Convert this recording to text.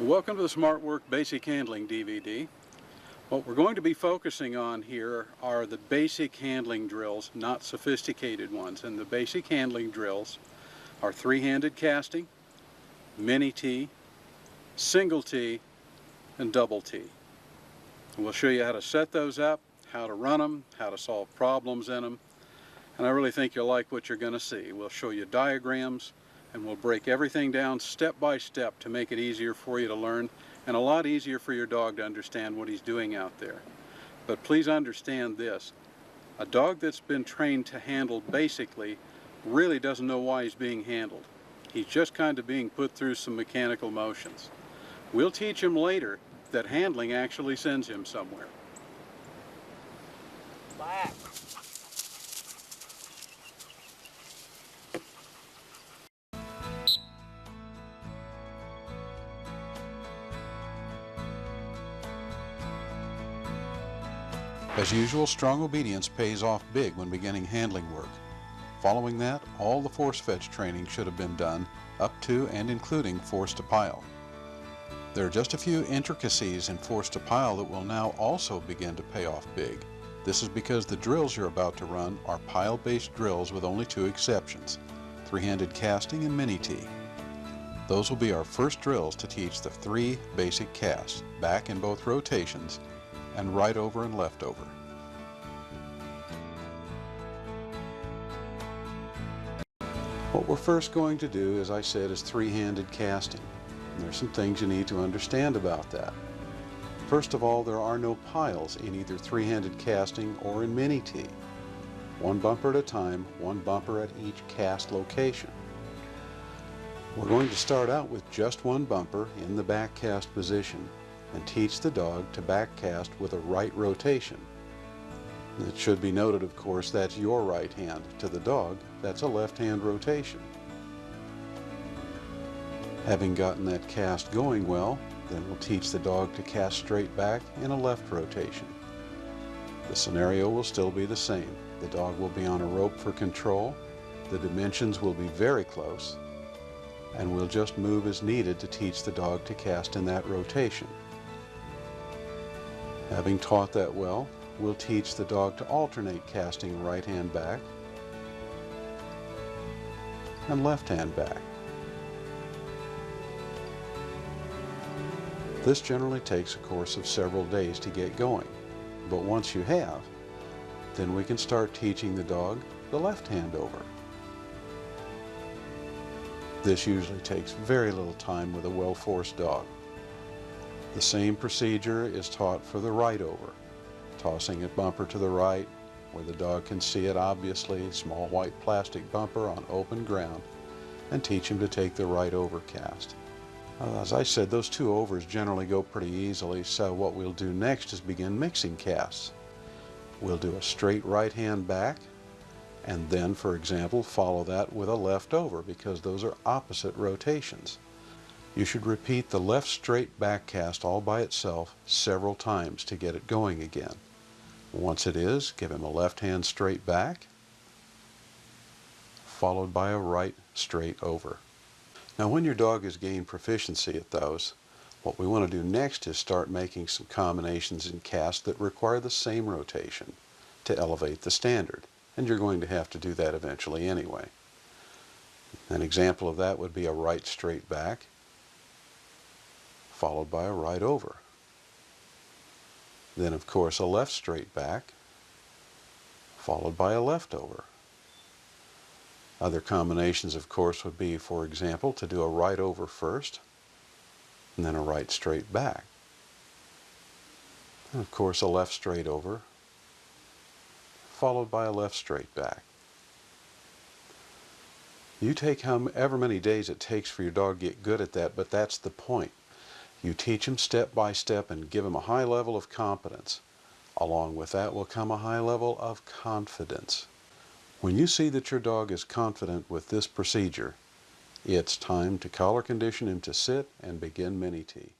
Welcome to the Smartwork Basic Handling DVD. What we're going to be focusing on here are the basic handling drills, not sophisticated ones. And the basic handling drills are three-handed casting, mini T, single T, and double T. And we'll show you how to set those up, how to run them, how to solve problems in them. And I really think you'll like what you're going to see. We'll show you diagrams, and we'll break everything down step by step to make it easier for you to learn and a lot easier for your dog to understand what he's doing out there. But please understand this. A dog that's been trained to handle basically really doesn't know why he's being handled. He's just kind of being put through some mechanical motions. We'll teach him later that handling actually sends him somewhere. Back. As usual, strong obedience pays off big when beginning handling work. Following that, all the force fetch training should have been done, up to and including force to pile. There are just a few intricacies in force to pile that will now also begin to pay off big. This is because the drills you're about to run are pile-based drills with only two exceptions, three-handed casting and mini T. Those will be our first drills to teach the three basic casts, back in both rotations, and right over and left over. What we're first going to do, as I said, is three-handed casting. And there's some things you need to understand about that. First of all, there are no piles in either three-handed casting or in mini T. One bumper at a time, one bumper at each cast location. We're going to start out with just one bumper in the back cast position and teach the dog to back cast with a right rotation. It should be noted, of course, that's your right hand. To the dog, that's a left hand rotation. Having gotten that cast going well, then we'll teach the dog to cast straight back in a left rotation. The scenario will still be the same. The dog will be on a rope for control, the dimensions will be very close, and we'll just move as needed to teach the dog to cast in that rotation. Having taught that well, we'll teach the dog to alternate casting right hand back and left hand back. This generally takes a course of several days to get going, but once you have, then we can start teaching the dog the left hand over. This usually takes very little time with a well-forced dog. The same procedure is taught for the right over, tossing it bumper to the right where the dog can see it obviously, small white plastic bumper on open ground, and teach him to take the right over cast. As I said, those two overs generally go pretty easily, so what we'll do next is begin mixing casts. We'll do a straight right hand back, and then, for example, follow that with a left over, because those are opposite rotations. You should repeat the left straight back cast all by itself several times to get it going again. Once it is, give him a left hand straight back, followed by a right straight over. Now when your dog has gained proficiency at those, what we want to do next is start making some combinations in cast that require the same rotation to elevate the standard. And you're going to have to do that eventually anyway. An example of that would be a right straight back, followed by a right over. Then, of course, a left straight back, followed by a left over. Other combinations, of course, would be, for example, to do a right over first, and then a right straight back. And, of course, a left straight over, followed by a left straight back. You take however many days it takes for your dog to get good at that, but that's the point. You teach him step by step and give him a high level of competence. Along with that will come a high level of confidence. When you see that your dog is confident with this procedure, it's time to collar condition him to sit and begin mini T.